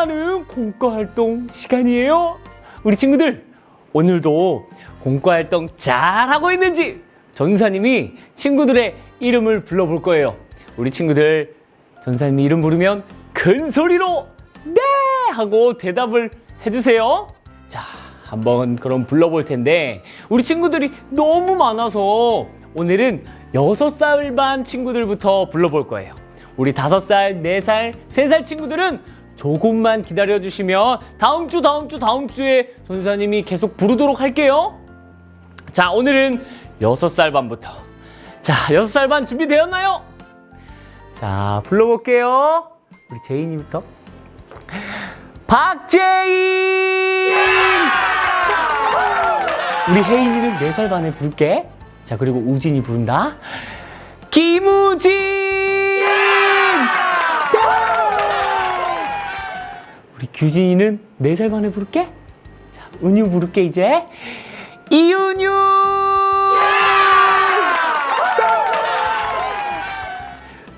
신나는 공과활동 시간이에요. 우리 친구들, 오늘도 공과활동 잘하고 있는지 전사님이 친구들의 이름을 불러볼 거예요. 우리 친구들, 전사님이 이름 부르면 큰 소리로 네! 하고 대답을 해주세요. 자, 한번 그럼 불러볼 텐데 우리 친구들이 너무 많아서 오늘은 6살 반 친구들부터 불러볼 거예요. 우리 5살, 4살, 3살 친구들은 조금만 기다려주시면 다음 주에 전사님이 계속 부르도록 할게요. 자, 오늘은 6살 반부터. 자, 6살 반 준비되었나요? 자, 불러볼게요. 우리 제인이부터. 박제인! 우리 혜인이는 4살 반에 부를게. 자, 그리고 우진이 부른다. 김우진! 우리 규진이는 4살 반에 부를게. 자, 은유 부를게, 이제. 이은유!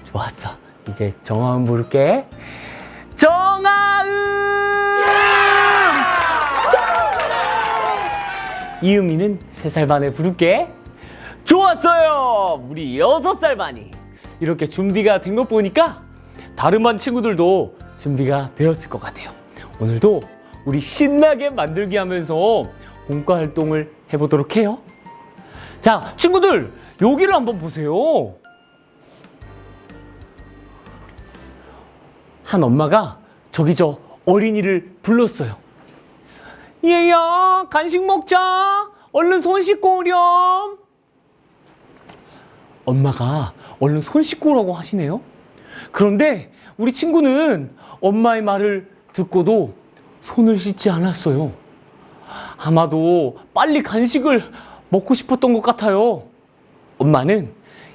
좋았어. 이제 정아은 부를게. 정아은! 이은미는 3살 반에 부를게. 좋았어요. 우리 6살 반이 이렇게 준비가 된 것 보니까 다른 반 친구들도 준비가 되었을 것 같아요. 오늘도 우리 신나게 만들기 하면서 공과 활동을 해보도록 해요. 자, 친구들, 여기를 한번 보세요. 한 엄마가 저기 저 어린이를 불렀어요. 얘야, 간식 먹자. 얼른 손 씻고 오렴. 엄마가 얼른 손 씻고 오라고 하시네요. 그런데 우리 친구는 엄마의 말을 듣고도 손을 씻지 않았어요. 아마도 빨리 간식을 먹고 싶었던 것 같아요. 엄마는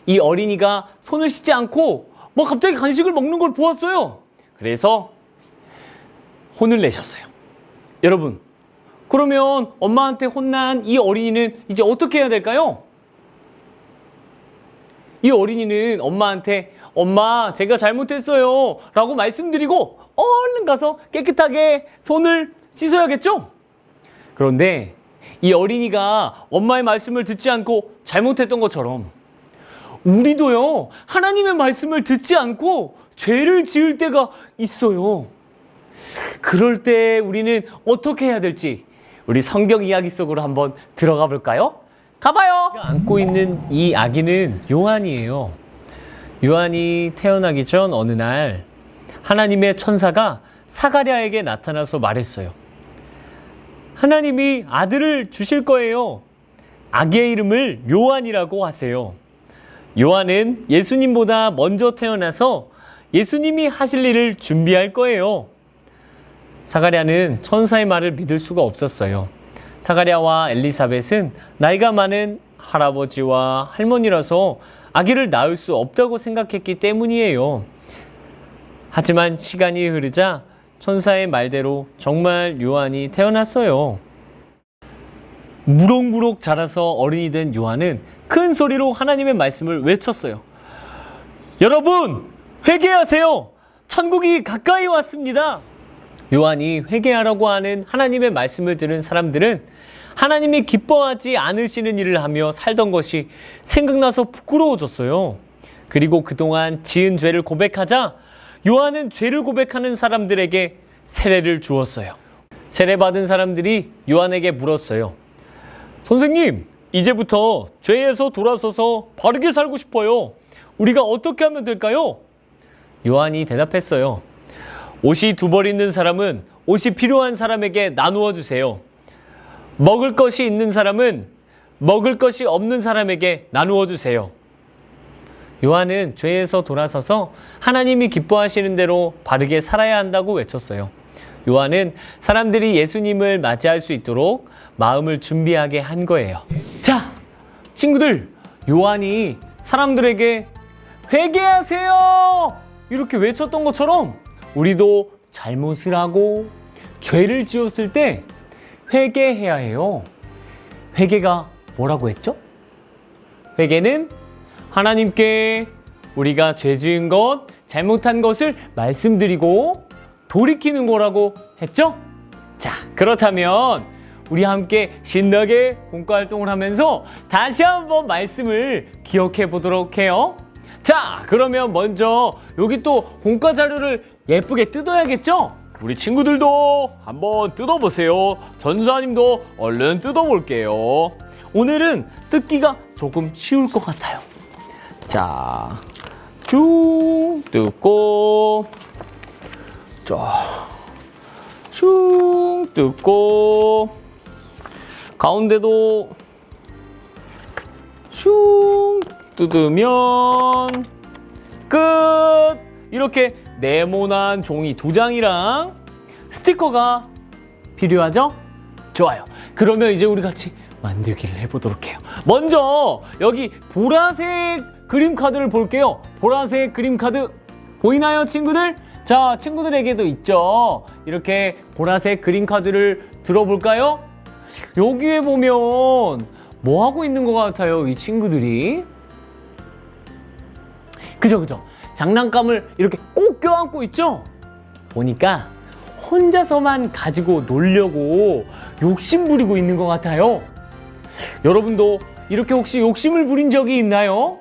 이 어린이가 손을 씻지 않고 갑자기 간식을 먹는 걸 보았어요. 그래서 혼을 내셨어요. 여러분, 그러면 엄마한테 혼난 이 어린이는 이제 어떻게 해야 될까요? 이 어린이는 엄마한테 엄마, 제가 잘못했어요 라고 말씀드리고 얼른 가서 깨끗하게 손을 씻어야겠죠? 그런데 이 어린이가 엄마의 말씀을 듣지 않고 잘못했던 것처럼 우리도요, 하나님의 말씀을 듣지 않고 죄를 지을 때가 있어요. 그럴 때 우리는 어떻게 해야 될지 우리 성경 이야기 속으로 한번 들어가 볼까요? 가봐요. 안고 있는 이 아기는 요한이에요. 요한이 태어나기 전 어느 날 하나님의 천사가 사가랴에게 나타나서 말했어요. 하나님이 아들을 주실 거예요. 아기의 이름을 요한이라고 하세요. 요한은 예수님보다 먼저 태어나서 예수님이 하실 일을 준비할 거예요. 사가랴는 천사의 말을 믿을 수가 없었어요. 사가랴와 엘리사벳은 나이가 많은 할아버지와 할머니라서 아기를 낳을 수 없다고 생각했기 때문이에요. 하지만 시간이 흐르자 천사의 말대로 정말 요한이 태어났어요. 무럭무럭 자라서 어른이 된 요한은 큰 소리로 하나님의 말씀을 외쳤어요. 여러분, 회개하세요. 천국이 가까이 왔습니다. 요한이 회개하라고 하는 하나님의 말씀을 들은 사람들은 하나님이 기뻐하지 않으시는 일을 하며 살던 것이 생각나서 부끄러워졌어요. 그리고 그동안 지은 죄를 고백하자 요한은 죄를 고백하는 사람들에게 세례를 주었어요. 세례받은 사람들이 요한에게 물었어요. 선생님, 이제부터 죄에서 돌아서서 바르게 살고 싶어요. 우리가 어떻게 하면 될까요? 요한이 대답했어요. 옷이 2벌 있는 사람은 옷이 필요한 사람에게 나누어 주세요. 먹을 것이 있는 사람은 먹을 것이 없는 사람에게 나누어 주세요. 요한은 죄에서 돌아서서 하나님이 기뻐하시는 대로 바르게 살아야 한다고 외쳤어요. 요한은 사람들이 예수님을 맞이할 수 있도록 마음을 준비하게 한 거예요. 자, 친구들, 요한이 사람들에게 회개하세요! 이렇게 외쳤던 것처럼 우리도 잘못을 하고 죄를 지었을 때 회개해야 해요. 회개가 뭐라고 했죠? 회개는 하나님께 우리가 죄 지은 것, 잘못한 것을 말씀드리고 돌이키는 거라고 했죠? 자, 그렇다면 우리 함께 신나게 공과 활동을 하면서 다시 한번 말씀을 기억해 보도록 해요. 자, 그러면 먼저 여기 또 공과 자료를 예쁘게 뜯어야겠죠? 우리 친구들도 한번 뜯어보세요. 전사님도 얼른 뜯어볼게요. 오늘은 뜯기가 조금 쉬울 것 같아요. 자, 쭉 뜯고, 자, 쭉 뜯고, 가운데도 쭉 뜯으면 끝! 이렇게 네모난 종이 2장이랑 스티커가 필요하죠? 좋아요. 그러면 이제 우리 같이 만들기를 해보도록 해요. 먼저 여기 보라색 그림 카드를 볼게요. 보라색 그림 카드 보이나요, 친구들? 자, 친구들에게도 있죠. 이렇게 보라색 그림 카드를 들어볼까요? 여기에 보면 뭐 하고 있는 것 같아요, 이 친구들이? 그죠? 장난감을 이렇게 꼭 껴안고 있죠? 보니까 혼자서만 가지고 놀려고 욕심 부리고 있는 것 같아요. 여러분도 이렇게 혹시 욕심을 부린 적이 있나요?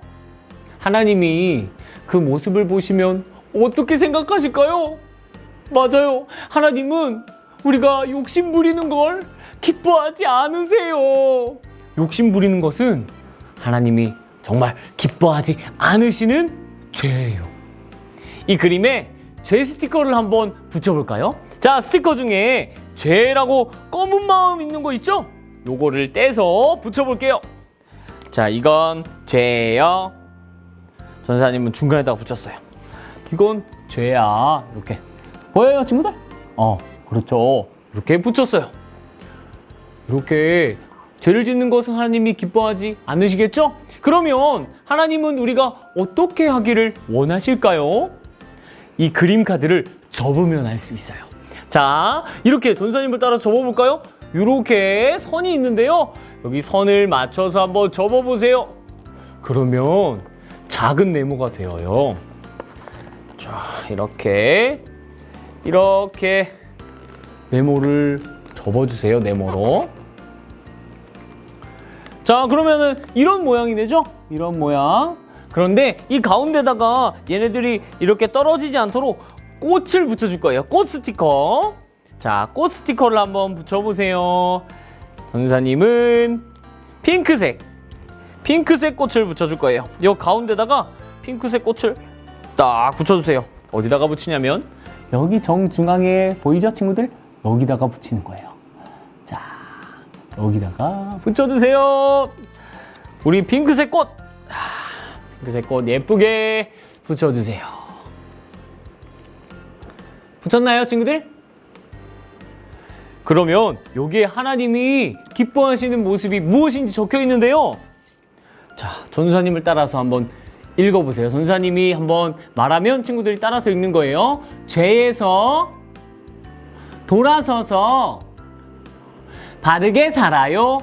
하나님이 그 모습을 보시면 어떻게 생각하실까요? 맞아요. 하나님은 우리가 욕심 부리는 걸 기뻐하지 않으세요. 욕심 부리는 것은 하나님이 정말 기뻐하지 않으시는 죄예요. 이 그림에 죄 스티커를 한번 붙여볼까요? 자, 스티커 중에 죄라고 검은 마음 있는 거 있죠? 요거를 떼서 붙여볼게요. 자, 이건 죄예요. 전사님은 중간에다가 붙였어요. 이건 죄야. 이렇게 보여요, 친구들? 그렇죠. 이렇게 붙였어요. 이렇게 죄를 짓는 것은 하나님이 기뻐하지 않으시겠죠? 그러면 하나님은 우리가 어떻게 하기를 원하실까요? 이 그림 카드를 접으면 알 수 있어요. 자, 이렇게 전사님을 따라 접어볼까요? 이렇게 선이 있는데요. 여기 선을 맞춰서 한번 접어보세요. 그러면 작은 네모가 되어요. 자, 이렇게 네모를 접어주세요. 네모로. 자, 그러면은 이런 모양이 되죠? 이런 모양. 그런데 이 가운데다가 얘네들이 이렇게 떨어지지 않도록 꽃을 붙여줄 거예요. 꽃 스티커. 자, 꽃 스티커를 한번 붙여보세요. 전사님은 핑크색 꽃을 붙여줄 거예요. 이 가운데다가 핑크색 꽃을 딱 붙여주세요. 어디다가 붙이냐면 여기 정중앙에 보이죠, 친구들? 여기다가 붙이는 거예요. 자, 여기다가 붙여주세요. 우리 핑크색 꽃 예쁘게 붙여주세요. 붙였나요, 친구들? 그러면 여기에 하나님이 기뻐하시는 모습이 무엇인지 적혀 있는데요. 자, 전사님을 따라서 한번 읽어보세요. 전사님이 한번 말하면 친구들이 따라서 읽는 거예요. 죄에서 돌아서서 바르게 살아요.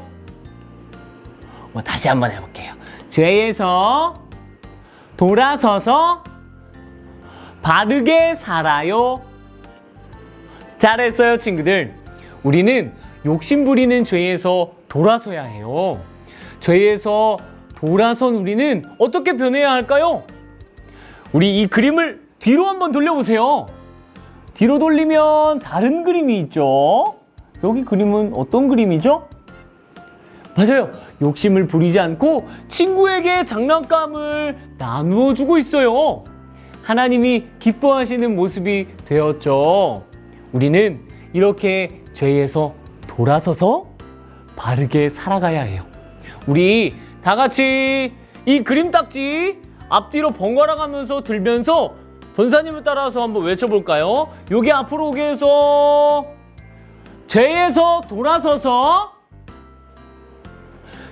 다시 한번 해볼게요. 죄에서 돌아서서 바르게 살아요. 잘했어요, 친구들. 우리는 욕심 부리는 죄에서 돌아서야 해요. 죄에서 돌아선 우리는 어떻게 변해야 할까요? 우리 이 그림을 뒤로 한번 돌려보세요. 뒤로 돌리면 다른 그림이 있죠. 여기 그림은 어떤 그림이죠? 맞아요. 욕심을 부리지 않고 친구에게 장난감을 나누어 주고 있어요. 하나님이 기뻐하시는 모습이 되었죠. 우리는 이렇게 죄에서 돌아서서 바르게 살아가야 해요. 우리 다 같이 이 그림 딱지 앞뒤로 번갈아 가면서 들면서 전사님을 따라서 한번 외쳐볼까요? 여기 앞으로 오게 해서 죄에서 돌아서서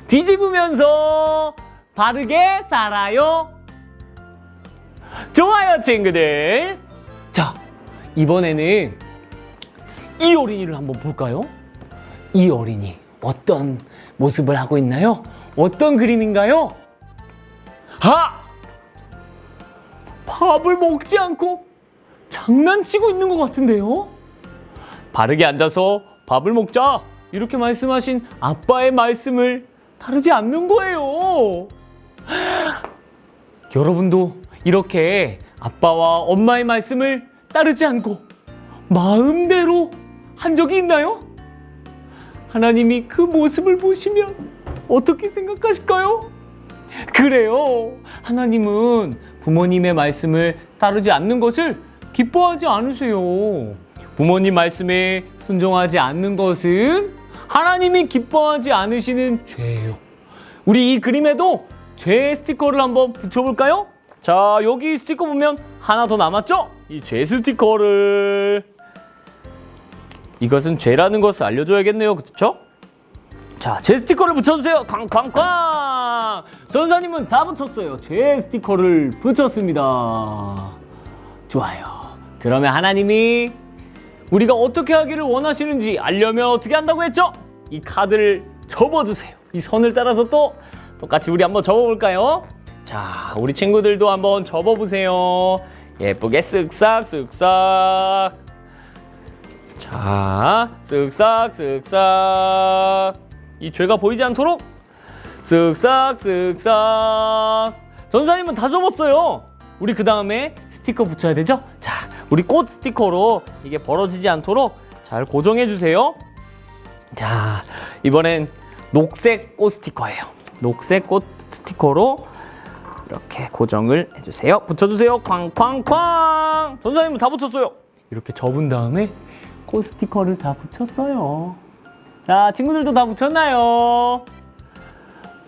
뒤집으면서 바르게 살아요. 좋아요, 친구들. 자, 이번에는 이 어린이를 한번 볼까요? 이 어린이 어떤 모습을 하고 있나요? 어떤 그림인가요? 밥을 먹지 않고 장난치고 있는 것 같은데요? 바르게 앉아서 밥을 먹자 이렇게 말씀하신 아빠의 말씀을 따르지 않는 거예요. 여러분도 이렇게 아빠와 엄마의 말씀을 따르지 않고 마음대로 한 적이 있나요? 하나님이 그 모습을 보시면 어떻게 생각하실까요? 그래요. 하나님은 부모님의 말씀을 따르지 않는 것을 기뻐하지 않으세요. 부모님 말씀에 순종하지 않는 것은 하나님이 기뻐하지 않으시는 죄예요. 우리 이 그림에도 죄 스티커를 한번 붙여볼까요? 자, 여기 스티커 보면 하나 더 남았죠? 이 죄 스티커를 이것은 죄라는 것을 알려줘야겠네요. 그렇죠? 자, 죄 스티커를 붙여주세요. 쾅쾅쾅. 전사님은 다 붙였어요. 죄 스티커를 붙였습니다. 좋아요. 그러면 하나님이 우리가 어떻게 하기를 원하시는지 알려면 어떻게 한다고 했죠? 이 카드를 접어주세요. 이 선을 따라서 또 똑같이 우리 한번 접어볼까요? 자, 우리 친구들도 한번 접어보세요. 예쁘게 쓱싹 쓱싹. 자, 쓱싹 쓱싹. 이 죄가 보이지 않도록 쓱싹 쓱싹. 전사님은 다 접었어요. 우리 그 다음에 스티커 붙여야 되죠? 자, 우리 꽃 스티커로 이게 벌어지지 않도록 잘 고정해 주세요. 자, 이번엔 녹색 꽃 스티커예요. 녹색 꽃 스티커로 이렇게 고정을 해주세요. 붙여주세요. 쾅쾅쾅. 전사님은 다 붙였어요. 이렇게 접은 다음에 꽃 스티커를 다 붙였어요. 자, 친구들도 다 붙였나요?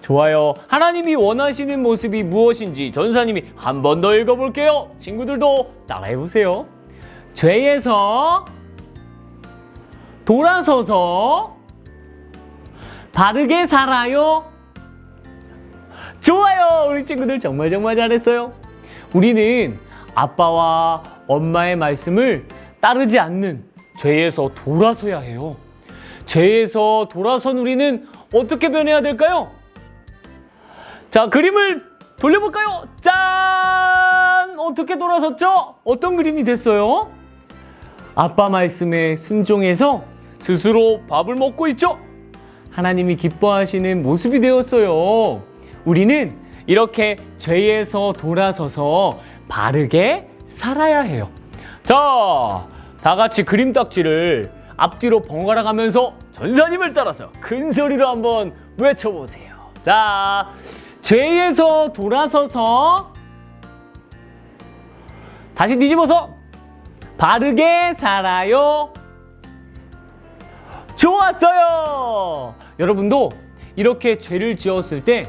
좋아요. 하나님이 원하시는 모습이 무엇인지 전사님이 한 번 더 읽어볼게요. 친구들도 따라해보세요. 죄에서 돌아서서 바르게 살아요. 좋아요. 우리 친구들 정말 잘했어요. 우리는 아빠와 엄마의 말씀을 따르지 않는 죄에서 돌아서야 해요. 죄에서 돌아선 우리는 어떻게 변해야 될까요? 자, 그림을 돌려볼까요? 짠! 어떻게 돌아섰죠? 어떤 그림이 됐어요? 아빠 말씀에 순종해서 스스로 밥을 먹고 있죠? 하나님이 기뻐하시는 모습이 되었어요. 우리는 이렇게 죄에서 돌아서서 바르게 살아야 해요. 자, 다 같이 그림 딱지를 앞뒤로 번갈아 가면서 전사님을 따라서 큰 소리로 한번 외쳐보세요. 자, 죄에서 돌아서서 다시 뒤집어서 바르게 살아요. 좋았어요. 여러분도 이렇게 죄를 지었을 때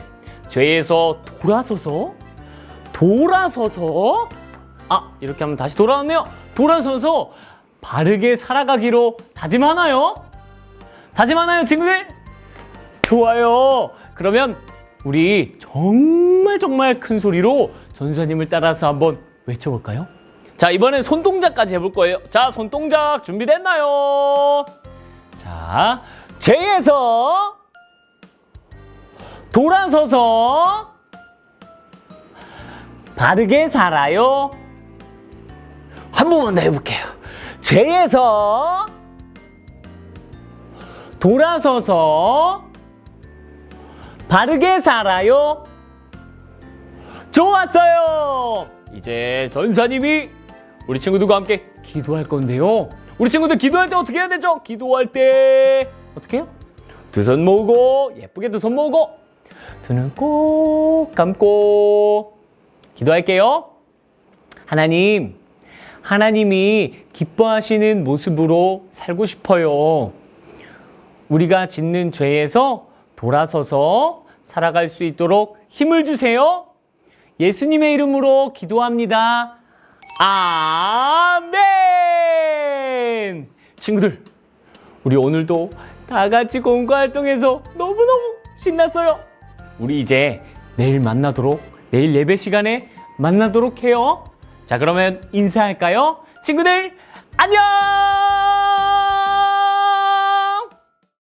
죄에서 돌아서서 이렇게 하면 다시 돌아왔네요. 돌아서서 바르게 살아가기로 다짐하나요? 다짐하나요, 친구들? 좋아요. 그러면 우리 정말 큰 소리로 전사님을 따라서 한번 외쳐볼까요? 자, 이번엔 손동작까지 해볼 거예요. 자, 손동작 준비됐나요? 자, 죄에서 돌아서서 바르게 살아요. 한 번만 더 해볼게요. 죄에서 돌아서서 바르게 살아요. 좋았어요. 이제 전사님이 우리 친구들과 함께 기도할 건데요. 우리 친구들 기도할 때 어떻게 해야 되죠? 기도할 때 어떻게 해요? 두 손 모으고, 예쁘게 두 손 모으고, 두 눈 꼭 감고 기도할게요. 하나님, 하나님이 기뻐하시는 모습으로 살고 싶어요. 우리가 짓는 죄에서 돌아서서 살아갈 수 있도록 힘을 주세요. 예수님의 이름으로 기도합니다. 아멘! 친구들, 우리 오늘도 다 같이 공부 활동해서 너무너무 신났어요. 우리 이제 내일 예배 시간에 만나도록 해요. 자, 그러면 인사할까요? 친구들, 안녕!